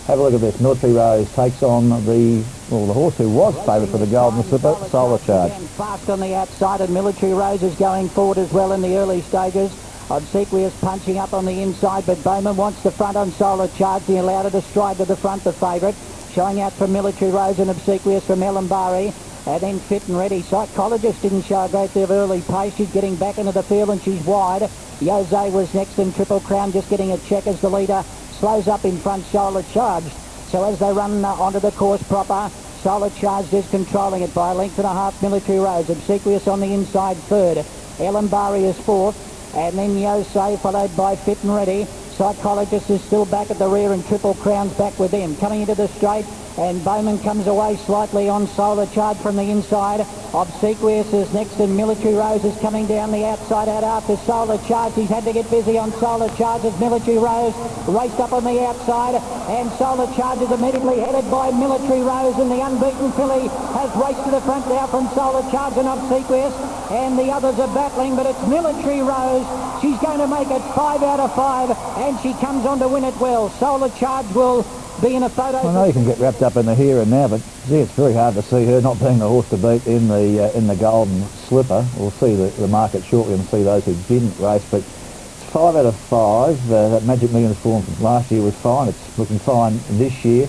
Have a look at this. Military Rose takes on the horse who was favourite for the Golden Slipper, Solar Charge. Fast on the outside, and Military Rose is going forward as well in the early stages. Obsequious punching up on the inside, but Bowman wants the front on Solar Charge. He allowed her to stride to the front, the favourite. Showing out from Military Rose and Obsequious from Ellen Barry. And then Fit and Ready. Psychologist didn't show a great deal of early pace. She's getting back into the field and she's wide. Jose was next in Triple Crown, just getting a check as the leader slows up in front. Solar Charged. So as they run onto the course proper, Solar Charged is controlling it by a length and a half. Military Rose. Obsequious on the inside third. Ellen Barry is fourth. And then Jose followed by Fit and Ready. Psychologist is still back at the rear and Triple Crown's back with them. Coming into the straight, and Bowman comes away slightly on Solar Charge from the inside. Obsequious is next and Military Rose is coming down the outside out after Solar Charge. He's had to get busy on Solar Charge as Military Rose raced up on the outside, and Solar Charge is immediately headed by Military Rose, and the unbeaten filly has raced to the front now from Solar Charge and Obsequious, and the others are battling, but it's Military Rose. She's going to make it 5 out of 5, and she comes on to win it well. Solar Charge will be in a photo. I know you can get wrapped up in the here and now, but gee, it's very hard to see her not being the horse to beat in the Golden Slipper. We'll see the market shortly and see those who didn't race, but it's 5 out of 5. That Magic Millions form from last year was fine. It's looking fine this year.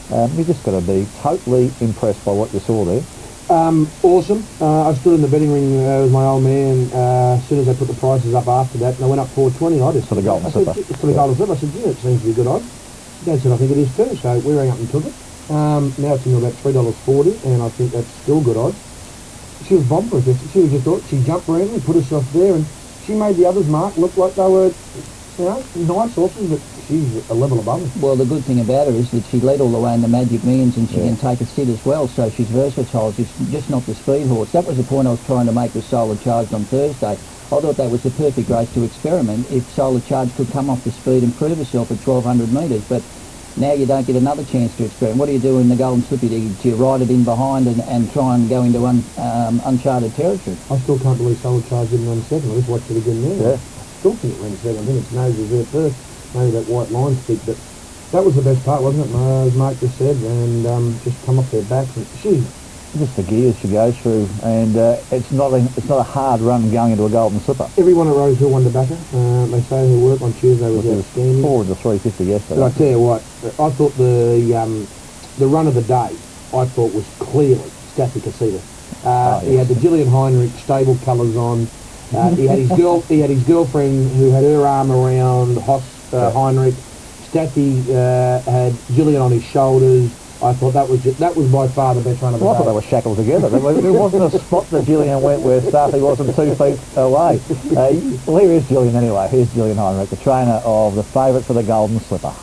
You've just got to be totally impressed by what you saw there. Awesome. I stood in the betting ring with my old man as soon as they put the prices up after that, and I went up 4.20. I just for the Golden Slipper. For the Golden Slipper. I said, yeah, it seems to be a good odds. Dad said, I think it is too. So we rang up and took it. Now it's in about $3.40, and I think that's still good odds. She was bombed with this. She was just thought she jumped around and put herself there, and she made the others, Mark, look like they were, nice horses, but she's a level above them. Well, the good thing about her is that she led all the way in the Magic Millions, and she can take a sit as well, so she's versatile. She's just not the speed horse. That was the point I was trying to make with Solar Charged on Thursday. I thought that was the perfect race to experiment if Solar Charge could come off the speed and prove herself at 1,200 metres, but now you don't get another chance to experiment. What do you do in the Golden Slipper? Do you ride it in behind and try and go into uncharted territory? I still can't believe Solar Charge didn't run second. I just watched it again now. Yeah. I still think it ran second. I think its nose was there first. Maybe that white line stick, but that was the best part, wasn't it? As Mark just said, and just come off their backs. And just the gears she goes through, and it's not a hard run going into a Golden Slipper. Everyone at Rosehill won the batter. They say her work on Tuesday was outstanding. Forward to 350 yesterday. But I tell you what, I thought the run of the day, I thought was clearly Staffy Casita. He had the Gillian Heinrich stable colours on. He had his girlfriend who had her arm around Heinrich. Staffy had Gillian on his shoulders. I thought that was by far the best run of the day. I thought they were shackled together. There wasn't a spot that Gillian went where Staffy wasn't 2 feet away. Well, here is Gillian anyway. Here's Gillian Heinrich, the trainer of the favourite for the Golden Slipper.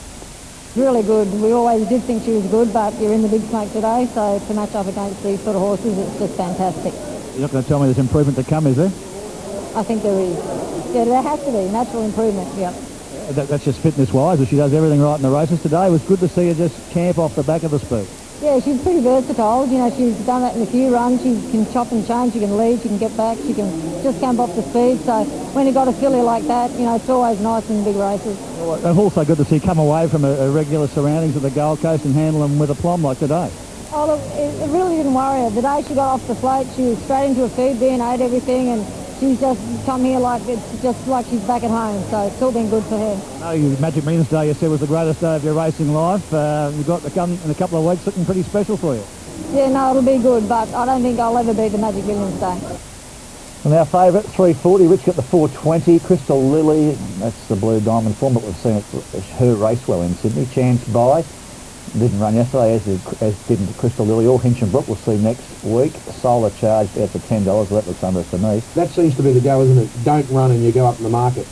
Really good. We always did think she was good, but you're in the big smoke today, so to match up against these sort of horses, it's just fantastic. You're not going to tell me there's improvement to come, is there? I think there is. Yeah, there has to be. Natural improvement, yeah. That's just fitness-wise, but she does everything right in the races today. It was good to see her just camp off the back of the speed. Yeah, she's pretty versatile. You know, she's done that in a few runs. She can chop and change, she can lead, she can get back, she can just camp off the speed. So when you've got a filly like that, you know, it's always nice in big races. And also good to see come away from a regular surroundings of the Gold Coast and handle them with aplomb like today. Oh, look, it really didn't worry her. The day she got off the float, she was straight into a feed bin, ate everything, and she's just come here like it's just like she's back at home, so it's all been good for her. No, Magic Millions Day, you said, was the greatest day of your racing life. You've got to come in a couple of weeks looking pretty special for you. Yeah, no, it'll be good, but I don't think I'll ever beat the Magic Millions Day. And our favourite, 340, Rich got the 420, Crystal Lily, that's the Blue Diamond form, but we've seen her race well in Sydney. Chance By, didn't run yesterday, as didn't Crystal Lily or Hinchinbrook. We'll see next week. Solar Charged out for $10, that looks under to me. That seems to be the go, isn't it? Don't run and you go up in the market.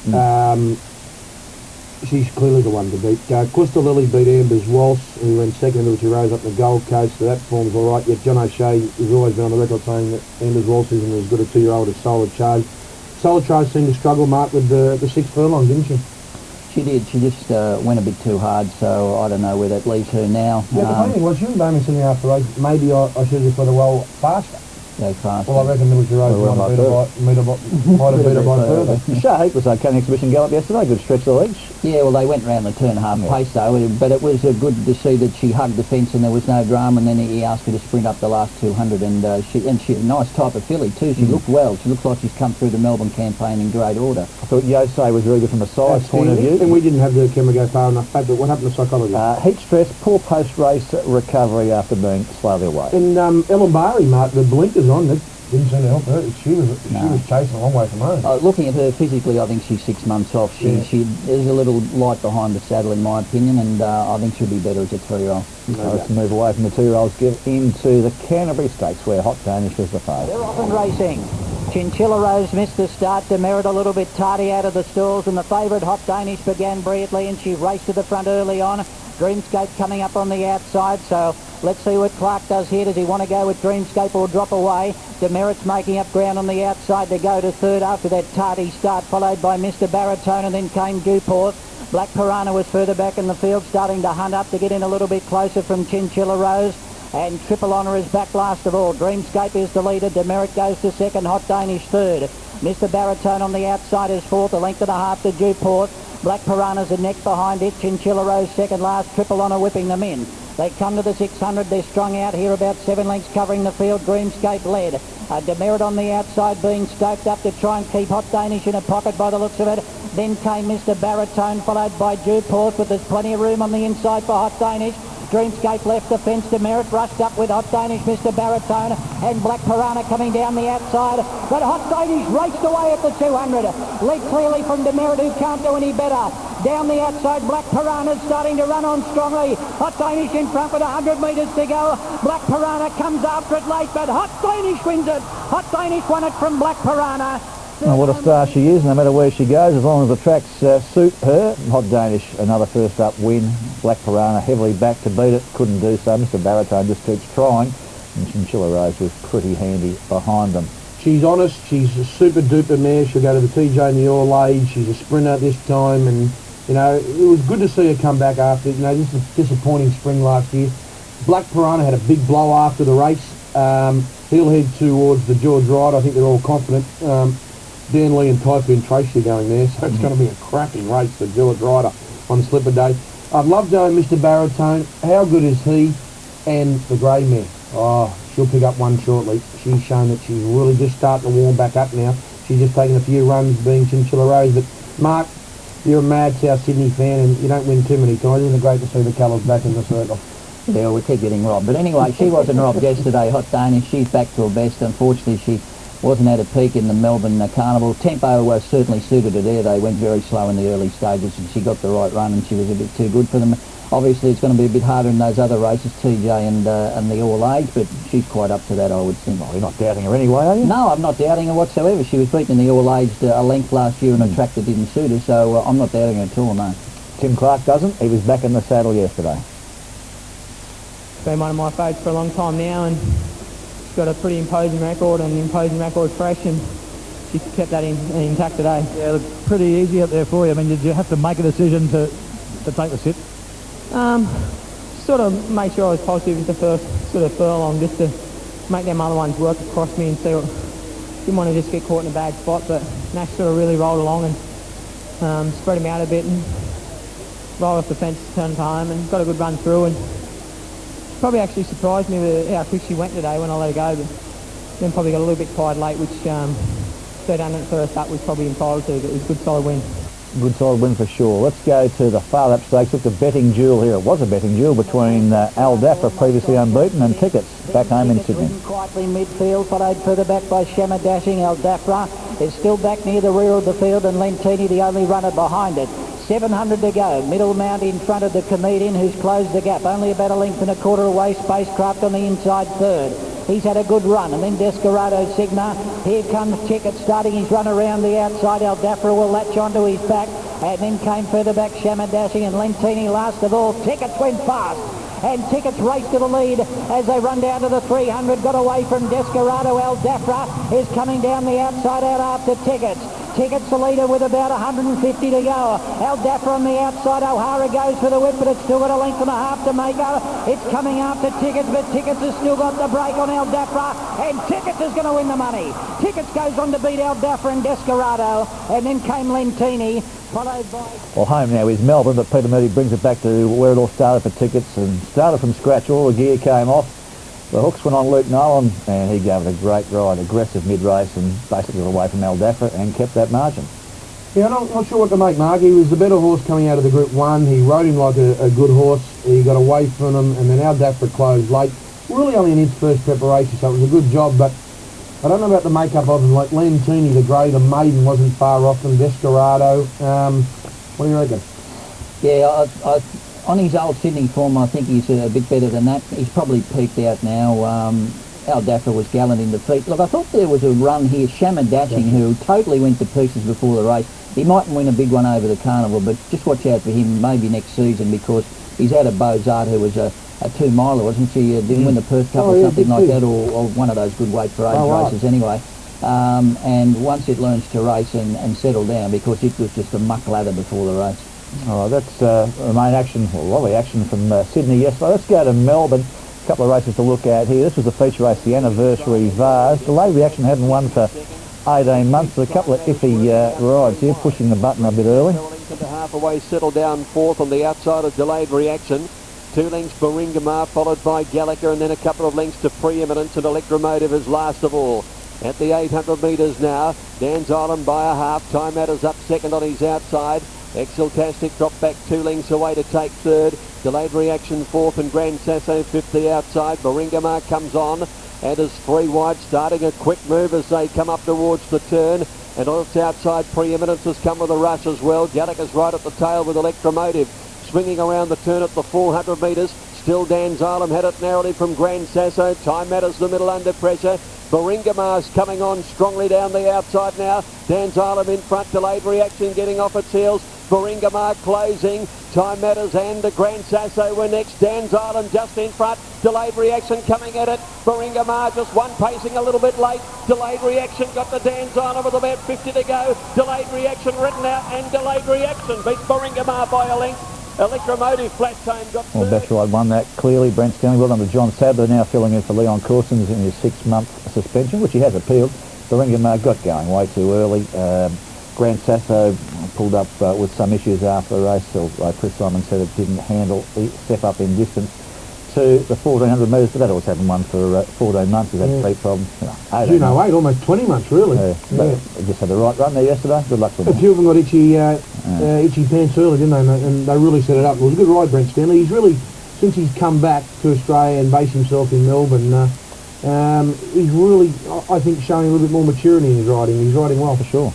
She's clearly the one to beat. Crystal Lily beat Amber's Waltz, who ran second in Military Rose up in the Gold Coast, so that form's all right. Yet John O'Shea has always been on the record saying that Amber's Waltz isn't as good a 2-year-old as Solar Charged. Solar Charged seemed to struggle, Mark, with the 6 furlongs, didn't she? She did. She just went a bit too hard, so I don't know where that leaves her now. Yeah, the funny thing was, she was blaming something after the race. Maybe I should have just let her roll faster. go fast. Well, I reckon Military Rose Well, might have beat her by further. Shaheep was okay in exhibition gallop yesterday, good stretch of the leash. Yeah, well, they went round the turn half pace though, but it was good to see that she hugged the fence and there was no drama, and then he asked her to sprint up the last 200, and she a nice type of filly too. She looked well. She looks like she's come through the Melbourne campaign in great order. I thought Yosei was really good from a size point of view. And we didn't have the camera go far enough back, but what happened to psychology? Heat stress, poor post-race recovery after being slowly away. And Ellen Barry, Mark, the blinkers on, that didn't seem to help her. She was chasing a long way from home. Looking at her physically, I think she's 6 months off. She is a little light behind the saddle in my opinion, and I think she'll be better as a 3-year-old. Let's move away from the 2-year-olds, get into the Canterbury Stakes where Hot Danish was the favourite. They're off and racing. Chinchilla Rose missed the start. Demerit a little bit tardy out of the stalls, and the favourite Hot Danish began brilliantly, and she raced to the front early on. Dreamscape coming up on the outside, so let's see what Clark does here. Does he want to go with Dreamscape or drop away? Demerit's making up ground on the outside to go to third after that tardy start, followed by Mr. Baritone, and then came Duport. Black Piranha was further back in the field, starting to hunt up to get in a little bit closer from Chinchilla Rose. And Triple Honour is back last of all. Dreamscape is the leader. Demerit goes to second. Hot Danish third. Mr. Baritone on the outside is fourth. A length and a half to Duport. Black Piranha's a neck behind it. Chinchilla Rose second last. Triple Honour whipping them in. They come to the 600. They're strung out here about 7 lengths covering the field. Dreamscape led. Demerit on the outside being stoked up to try and keep Hot Danish in a pocket by the looks of it. Then came Mr. Baritone, followed by Duport, but there's plenty of room on the inside for Hot Danish. Dreamscape left the fence. Demerit rushed up with Hot Danish, Mr. Baritone, and Black Piranha coming down the outside. But Hot Danish raced away at the 200. Led clearly from Demerit, who can't do any better. Down the outside, Black Piranha's starting to run on strongly. Hot Danish in front with 100 metres to go. Black Piranha comes after it late, but Hot Danish wins it. Hot Danish won it from Black Piranha. Oh, what a star she is, no matter where she goes, as long as the tracks suit her. Hot Danish, another first up win. Black Piranha heavily back to beat it, couldn't do so. Mr. Baritone just keeps trying, and Chinchilla Rose was pretty handy behind them. She's honest, she's a super duper mare. She'll go to the TJ in the All Age. She's a sprinter this time, and you know, it was good to see her come back after, you know, this is a disappointing spring last year. Black Piranha had a big blow after the race. He'll head towards the George Ride. I think they're all confident. Dan Lee and Typhoon Tracy are going there, so it's going to be a cracking race for George Ryder on Slipper Day. I've loved Mr. Baritone. How good is he? And the grey mare. Oh, she'll pick up one shortly. She's shown that she's really just starting to warm back up now. She's just taken a few runs being Chinchilla Rose. But Mark, you're a mad South Sydney fan and you don't win too many times. Isn't it great to see the colours back in the circle? Yeah, we keep getting robbed. But anyway, she wasn't robbed yesterday, Hot Danish. She's back to her best. Unfortunately, she wasn't at a peak in the Melbourne Carnival. Tempo was certainly suited her there. They went very slow in the early stages, and she got the right run, and she was a bit too good for them. Obviously, it's going to be a bit harder in those other races, TJ and the All Age, but she's quite up to that, I would think. Well, you're not doubting her anyway, are you? No, I'm not doubting her whatsoever. She was beaten in the All Age a length last year on a track that didn't suit her, so I'm not doubting her at all, no. Tim Clark doesn't. He was back in the saddle yesterday. Been one of my favourites for a long time now, and got a pretty imposing record and imposing record fresh, and she kept that intact today. Yeah, look, pretty easy up there for you. I mean, did you have to make a decision to take the sit? Sort of made sure I was positive with the first sort of furlong, just to make them other ones work across me and see what. Didn't want to just get caught in a bad spot, but Nash sort of really rolled along and spread him out a bit and rolled off the fence, turned home and got a good run through, and probably actually surprised me with how quick she went today when I let her go, but then probably got a little bit tired late, which third under first up was probably entitled to, but it was a good solid win. Good solid win for sure. Let's go to the Far Lap Stakes. It's a betting duel here. It was a betting duel between Al Dafra, previously unbeaten, and Tickets back home in Sydney. Quietly midfield, followed further back by Shammer Dashing. Al Dafra is still back near the rear of the field, and Lentini the only runner behind it. 700 to go. Middle mount in front of the Comedian, who's closed the gap. Only about a length and a quarter away. Spacecraft on the inside third. He's had a good run. And then Desperado Sigma. Here comes Ticket starting his run around the outside. El Dafra will latch onto his back. And then came further back Shammer Dashing, and Lentini last of all. Tickets went fast. And Tickets raced to the lead as they run down to the 300. Got away from Desperado. El Dafra is coming down the outside out after Tickets. Ticket's the leader with about 150 to go. Al Dafra on the outside. O'Hara goes for the whip, but it's still got a length and a half to make up. It's coming after Tickets, but Tickets has still got the break on Al Dafra, and Tickets is going to win the money. Tickets goes on to beat Al Dafra and Desperado, and then came Lentini, followed by... Well, home now is Melbourne, but Peter Moody brings it back to where it all started for Tickets, and started from scratch. All the gear came off. The hooks went on Luke Nolan, and he gave it a great ride, aggressive mid-race, and basically got away from Al Dafra and kept that margin. Yeah, I'm not sure what to make, Mark. He was the better horse coming out of the Group 1. He rode him like a good horse. He got away from him, and then Al Dafra closed late. Really only in his first preparation, so it was a good job, but I don't know about the makeup of him. Like Lentini, the grey, the maiden wasn't far off them. Desperado. What do you reckon? Yeah, on his old Sydney form, I think he's a bit better than that. He's probably peaked out now. Al Dafra was gallant in defeat. Look, I thought there was a run here, Shamadaching, who totally went to pieces before the race. He might win a big one over the Carnival, but just watch out for him maybe next season, because he's out of Bozart, who was a 2-miler, wasn't she? Didn't win the Perth Cup or something like that, or one of those good weight for age races anyway. And once it learns to race and settle down, because it was just a muck ladder before the race. All right, that's the main action, or a lot of the action from Sydney yesterday. Let's go to Melbourne. A couple of races to look at here. This was the feature race, the Anniversary Vase. Delayed Reaction hadn't won for 18 months. There's a couple of iffy rides here, pushing the button a bit early. Halfway, settled down fourth on the outside of Delayed Reaction. 2 lengths Baringamar, followed by Gallagher, and then a couple of lengths to Preeminence, and Electromotive is last of all. At the 800 metres now, Dan's Island by a half. Time Matters up second on his outside. Exultastic dropped back 2 lengths away to take third. Delayed Reaction fourth, and Grand Sasso fifth the outside. Baringamar comes on and is 3 wide, starting a quick move as they come up towards the turn. And on its outside, Preeminence has come with a rush as well. Gallagher's right at the tail with Electromotive. Swinging around the turn at the 400 metres. Still Dan's Island had it narrowly from Grand Sasso. Time Matters the middle under pressure. Baringamar's coming on strongly down the outside now. Dan's Island in front. Delayed Reaction getting off its heels. Baringamar closing. Time Matters and Grand Sasso were next. Dan's Island just in front. Delayed Reaction coming at it. Baringamar just one pacing a little bit late. Delayed Reaction got the Dan's Island with about 50 to go. Delayed Reaction written out, and Delayed Reaction beats Baringamar by a length. Electromotive flat time got Well, Best Ride won that clearly. Brent Stanley, well done to John Sadler, now filling in for Leon Corson's in his 6-month suspension, which he has appealed. Baringamar got going way too early. Grand Sasso pulled up with some issues after the race, so Chris Simon said it didn't handle the step up in distance to the 1400 metres, but that always hasn't won for 14 months. He's had feet problems. 18 almost 20 months really. They just had the right run there yesterday. Good luck to them. A few of them got itchy pants early, didn't they, mate? And they really set it up. It was a good ride, Brent Stanley. He's really, since he's come back to Australia and based himself in Melbourne, he's really, I think, showing a little bit more maturity in his riding. He's riding well. For sure.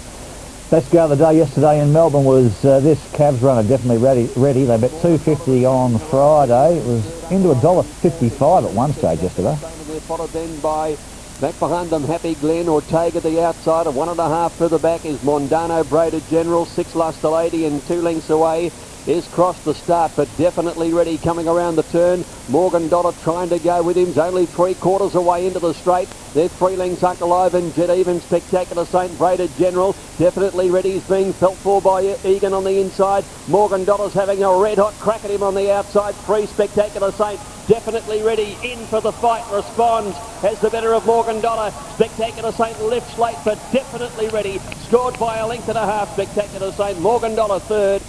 Best go of the day yesterday in Melbourne was this Cavs runner, definitely ready. They bet $2.50 on Friday. It was into $1.55 at one stage yesterday. Followed then by, back behind them, Happy Glen. Ortega the outside, 1.5 further back is Mondano Braided General. 6 Luster Lady, and 2 lengths away is Cross the Start, but definitely ready coming around the turn. Morgan Dollar trying to go with him. He's only 3/4 away into the straight. They're 3 lengths Uncle Alive and Jet Even. Spectacular Saint Braided General definitely ready. He's being felt for by Egan on the inside. Morgan Dollar's having a red hot crack at him on the outside. 3 Spectacular Saint definitely ready, in for the fight. Responds, has the better of Morgan Dollar. Spectacular Saint lifts late, but definitely ready. Scored by a length and a half. Spectacular Saint. Morgan Dollar third.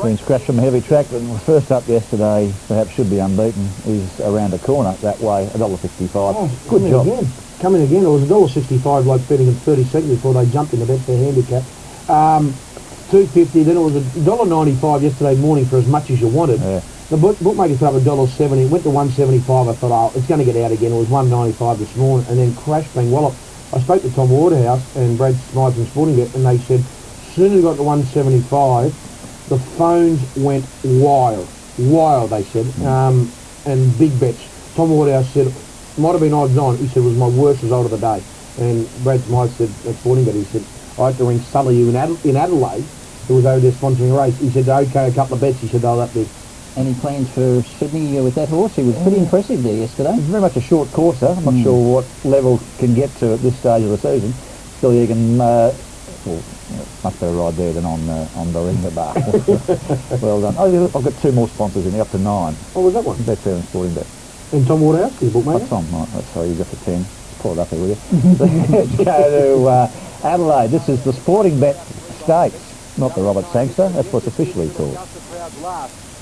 Been scratched from a heavy track, but first up yesterday, perhaps should be unbeaten, is around the corner that way, $1.65. Oh, good job. Coming again. It was $1.65 like betting in 30 seconds before they jumped in the bet for handicap. $2.50, then it was $1.95 yesterday morning for as much as you wanted. Yeah. The bookmakers put up $1.70, it went to $1.75. I thought, oh, it's going to get out again. It was $1.95 this morning, and then crashed bang wallop. I spoke to Tom Waterhouse and Brad Smythe from Sporting Bet, and they said, as soon as it got to $1.75, the phones went wild, they said, and big bets. Tom Waterhouse said, might have been odds on. He said it was my worst result of the day. And Brad Smythe said, at Sporting Bet, he said, I had to ring Sully in Adelaide, who was over there sponsoring a race. He said, okay, a couple of bets. He said, oh, that big. Any plans for Sydney with that horse? He was pretty impressive there yesterday. It's very much a short courser. I'm not sure what level can get to at this stage of the season. Still, you can Well, much better ride there than on Baringa Bar. Well done. Oh, I've got 2 more sponsors in here, up to 9. Oh, was that one? Betfair and Sporting Bet. And Tom Waterhouse, the bookmaker? That's Tom, right. That's sorry, you got the 10. Pull it up here, will you? Let's go to Adelaide. This is the Sporting Bet Stakes, not the Robert Sangster. That's what's officially called.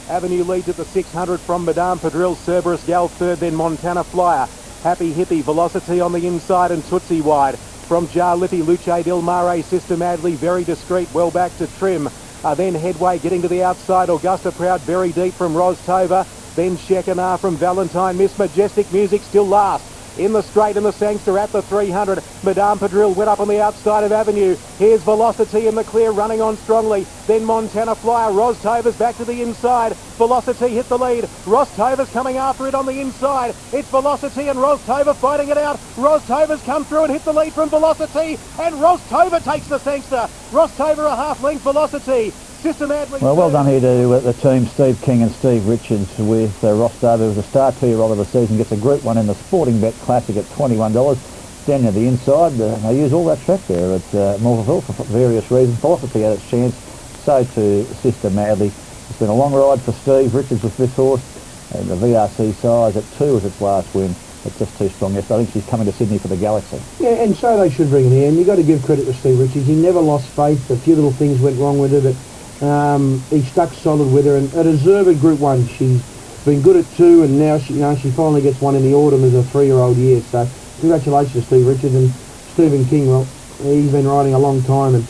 Avenue leads at the 600 from Madame Padrille, Cerberus Gal third, then Montana Flyer. Happy Hippie, Velocity on the inside and Tootsie wide. From Jar Lippy, Luce Del Mare, Sister Madly, very discreet, well back to Trim. Then Headway getting to the outside, Augusta Proud, very deep from Rostova. Then Shekinah from Valentine, Miss Majestic Music still last. In the straight and the Sangster at the 300. Madame Padrille went up on the outside of Avenue. Here's Velocity in the clear, running on strongly. Then Montana Flyer. Rostover's back to the inside. Velocity hit the lead. Rostover's coming after it on the inside. It's Velocity and Rostover fighting it out. Rostover's come through and hit the lead from Velocity. And Rostover takes the Sangster. Rostover a half length Velocity. Well done here to the team, Steve King and Steve Richards with Rostover, who's a star 2-year-old of the season, gets a Group 1 in the Sporting Bet Classic at $21. Down near the inside, they use all that track there at Morpheville for various reasons. Velocity had its chance, so too Sister Madly. It's been a long ride for Steve Richards with this horse, and the VRC size at 2 was its last win. It's just too strong. Yes, I think she's coming to Sydney for the Galaxy. Yeah, and so they should bring it in. You've got to give credit to Steve Richards. He never lost faith. A few little things went wrong with her, but he stuck solid with her, and a deserved Group 1. She's been good at 2, and now she finally gets one in the autumn as a 3-year-old year. So congratulations to Steve Richards and Stephen King. Well, he's been riding a long time, and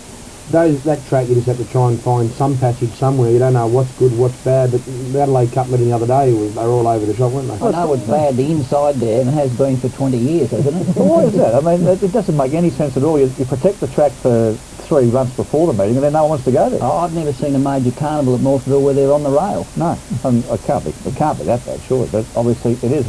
that track you just have to try and find some passage somewhere. You don't know what's good, what's bad, but the Adelaide Cup meeting the other day, they were all over the shop, weren't they? I know it's bad, the inside there, and it has been for 20 years, hasn't it? Why is that? I mean, it doesn't make any sense at all. You protect the track for 3 months before the meeting, and then no one wants to go there. Oh, I've never seen a major carnival at Morpheville where they're on the rail. No, it can't be that bad, surely, but obviously it is.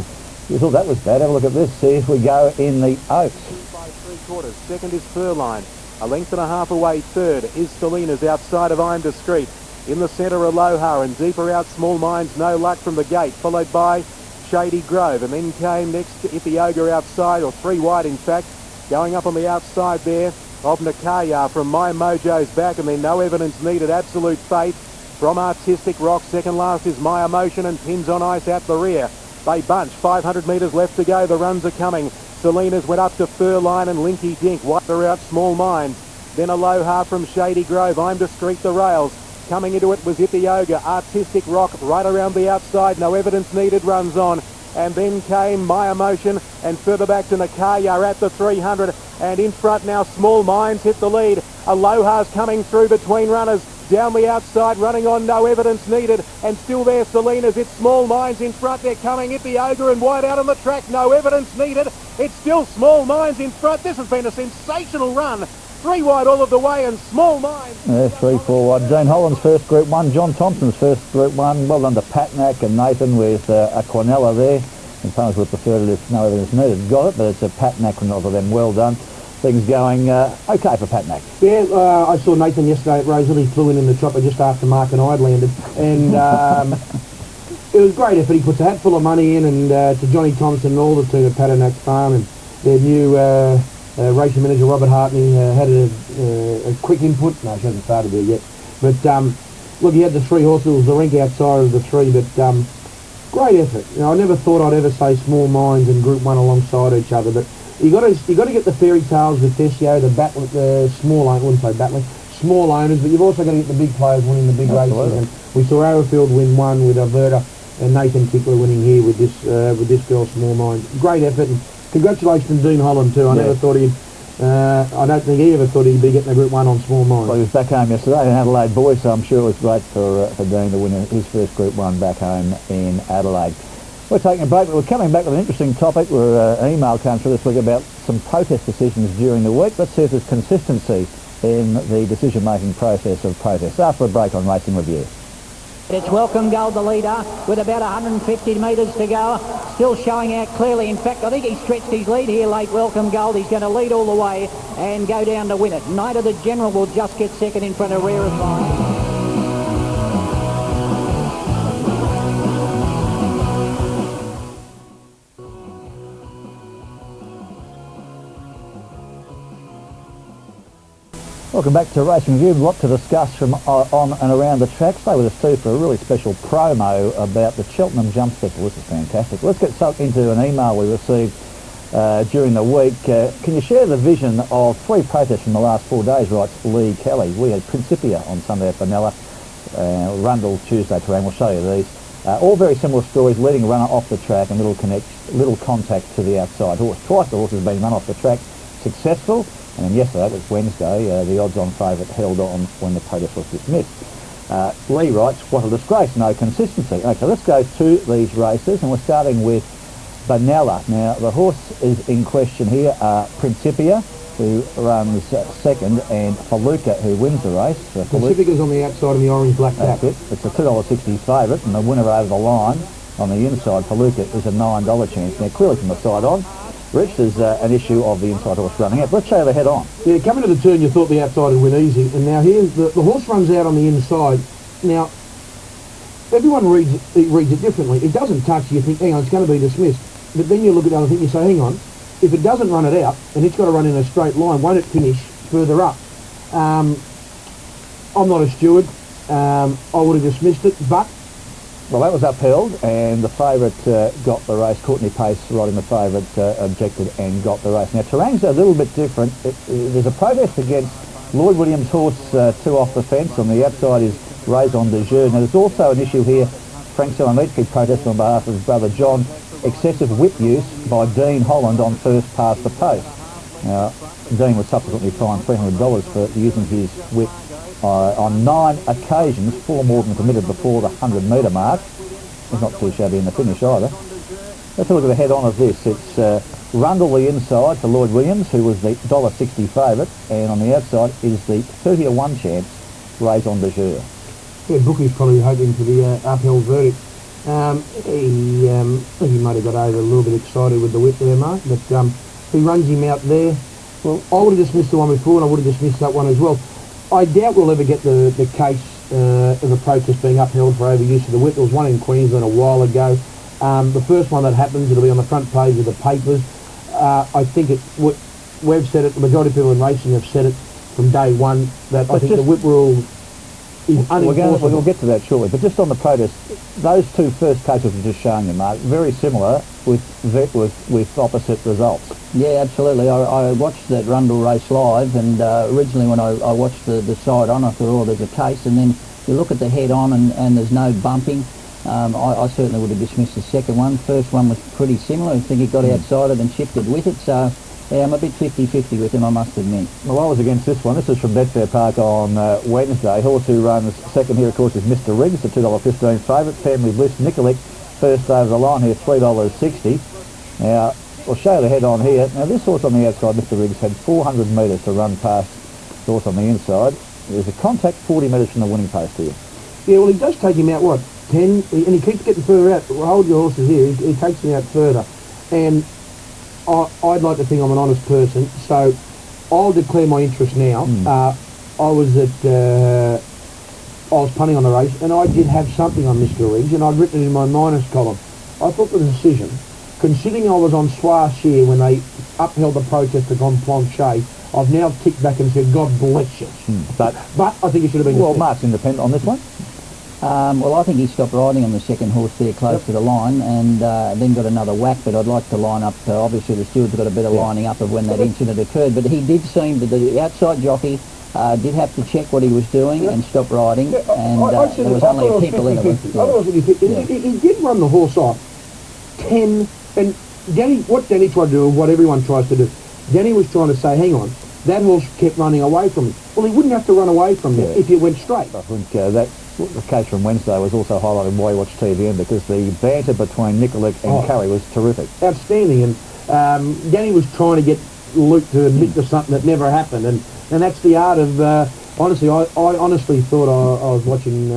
You thought that was bad. Have a look at this. See if we go in the Oaks. By 3/4. Second is Furline. A length and a half away. Third is Salinas outside of I'm Discreet. In the centre, Aloha, and deeper out, Small Minds, No Luck from the gate, followed by Shady Grove. And then came next to Ithioga outside, or 3 wide in fact, going up on the outside there of Nakaya from My Mojo's back, and then No Evidence Needed, Absolute Faith from Artistic Rock. Second last is My Emotion and Pins on Ice at the rear. They bunch, 500 metres left to go, the runs are coming. Salinas went up to Furline and Linky Dink, wiped her out, Small Minds. Then Aloha from Shady Grove, I'm Discreet the rails. Coming into it was Ithioga, Artistic Rock right around the outside, No Evidence Needed runs on. And then came My Emotion, and further back to Nakaya at the 300. And in front now, Small Minds hit the lead. Aloha's coming through between runners. Down the outside, running on, No Evidence Needed. And still there, Salinas. It's Small Minds in front. They're coming. Ithioga and wide out on the track. No Evidence Needed. It's still Small Minds in front. This has been a sensational run. 3 wide all of the way, and Small Minds. Yeah, 3, 4 wide. Jane Holland's first Group 1. John Thompson's first Group 1. Well done to Patnack and Nathan with a Cornella there. And Punters would prefer it if No Evidence Needed. Got it, but it's a Patnack Cornella for them. Well done. Things going okay for Patnack. Yeah, I saw Nathan yesterday at Rosalie. He flew in the chopper just after Mark and I had landed. And it was great effort. He puts a hat full of money in, and to Johnny Thompson and all the team at Patnack Farm, and their new racing manager Robert Hartney had a quick input. No, she hasn't started there yet. But look, he had the 3 horses, the rink outside of the 3, but great effort. I never thought I'd ever say Small Minds and Group 1 alongside each other, but you got to get the fairy tales with Tessio, the small owners, I wouldn't say battling, small owners, but you've also got to get the big players winning the big races. And we saw Arrowfield win 1 with Alberta, and Nathan Tickler winning here with this girl, Small Minds. Great effort, and congratulations to Dean Holland too. I never thought he'd. I don't think he ever thought he'd be getting a Group 1 on Small Minds. Well, he was back home yesterday in Adelaide boy, so I'm sure it was great for Dean to win his first Group 1 back home in Adelaide. We're taking a break, but we're coming back with an interesting topic. An email came through this week about some protest decisions during the week. Let's see if there's consistency in the decision-making process of protests. After a break on Racing Review. It's Welcome Gold, the leader, with about 150 metres to go. Still showing out clearly. In fact, I think he stretched his lead here late, Welcome Gold. He's going to lead all the way and go down to win it. Knight of the General will just get second in front of Rare Advice. Welcome back to Racing Review. A lot to discuss from on and around the track. Stay with us too for a really special promo about the Cheltenham Jump Special. This is fantastic. Let's get sucked into an email we received during the week. Can you share the vision of 3 protests from the last 4 days, writes Lee Kelly. We had Principia on Sunday at Benalla, Rundle Tuesday Terrain. We'll show you these. All very similar stories, leading a runner off the track and little contact to the outside horse. Twice the horse has been run off the track, successful. And then yesterday, it was Wednesday, the odds-on favourite held on when the protest was dismissed. Lee writes, what a disgrace, no consistency. Okay, let's go to these races, and we're starting with Benalla. Now, the horse is in question here are Principia, who runs second, and Faluca, who wins the race. Principia's on the outside of the orange-black cap. That's it. It's a $2.60 favourite, and the winner over the line on the inside, Faluca, is a $9 chance. Now, clearly from the side on, Rich, there's an issue of the inside horse running out. Let's show you the head on. Yeah, coming to the turn, you thought the outside would win easy, and now here's the horse runs out on the inside. Now, everyone reads it differently. It doesn't touch you, think, hang on, it's going to be dismissed. But then you look at the other thing, you say, hang on, if it doesn't run it out, and it's got to run in a straight line, won't it finish further up? I'm not a steward. I would have dismissed it, but... Well, that was upheld, and the favourite got the race. Courtney Pace, riding the favourite, objected and got the race. Now, Terang's a little bit different. There's a protest against Lloyd Williams' horse 2 off the fence. On the outside is Raison de Jeu. Now, there's also an issue here. Frank Solomitri protested on behalf of his brother John. Excessive whip use by Dean Holland on first past the post. Now, Dean was subsequently fined $300 for using his whip on 9 occasions, 4 more than permitted before the 100-metre mark. He's not too shabby in the finish either. Let's have a look at the head-on of this. It's Rundle the inside for Lloyd Williams, who was the $1.60 favourite, and on the outside is the 30-1 chance Raison de Jeu. Yeah, Bookie's probably hoping for the uphill verdict. He might have got over a little bit excited with the whip there, Mark, but he runs him out there. Well, I would have dismissed the one before, and I would have dismissed that one as well. I doubt we'll ever get the case of a protest being upheld for overuse of the whip. There was one in Queensland a while ago. The first one that happens, it'll be on the front page of the papers. I think we've said it, the majority of people in racing have said it from day one, that I think the whip rule is unenforceable. We'll get to that shortly, but just on the protest, those 2 first cases we've just shown you, Mark, very similar with opposite results. Yeah, absolutely. I watched that Rundle race live, and originally when I watched the side on, I thought, oh, there's a case, and then you look at the head on and there's no bumping. I certainly would have dismissed the second one. First one was pretty similar. I think he got outside it and shifted with it, so yeah, I'm a bit 50-50 with him, I must admit. Well, I was against this one. This is from Betfair Park on Wednesday. Horse who runs second here, of course, is Mr. Riggs, the $2.15 favourite. Family Bliss, Nikolic, first over the line here, $3.60. Now, we'll show you the head on here. Now, this horse on the outside, Mr. Riggs, had 400 metres to run past the horse on the inside. There's a contact 40 metres from the winning post here. Yeah, well, he does take him out, 10? And he keeps getting further out. Well, hold your horses here. He takes him out further. And I'd like to think I'm an honest person, so I'll declare my interest now. I was punting on the race, and I did have something on Mr. Riggs, and I'd written it in my minus column. I thought the decision, considering I was on Soir-Cher when they upheld the protest at Planche, I've now ticked back and said, God bless you. But I think it should have been... Well, Mark's independent on this one. Well, I think he stopped riding on the second horse there close to the line, and then got another whack, but I'd like to line up, obviously the stewards got a better lining up of when that incident occurred, but he did seem that the outside jockey did have to check what he was doing and stop riding, and there was only people in it. He did run the horse off 10, and what Danny tried to do, what everyone tries to do, Danny was trying to say, hang on, that horse kept running away from him. Well, he wouldn't have to run away from him if he went straight. I think the case from Wednesday was also highlighted why you watch TVN, because the banter between Nikolic and Curry was terrific. Outstanding, and Danny was trying to get Luke to admit to something that never happened, and that's the art of, honestly, I honestly thought I was watching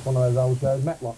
one of those old shows, Matlock.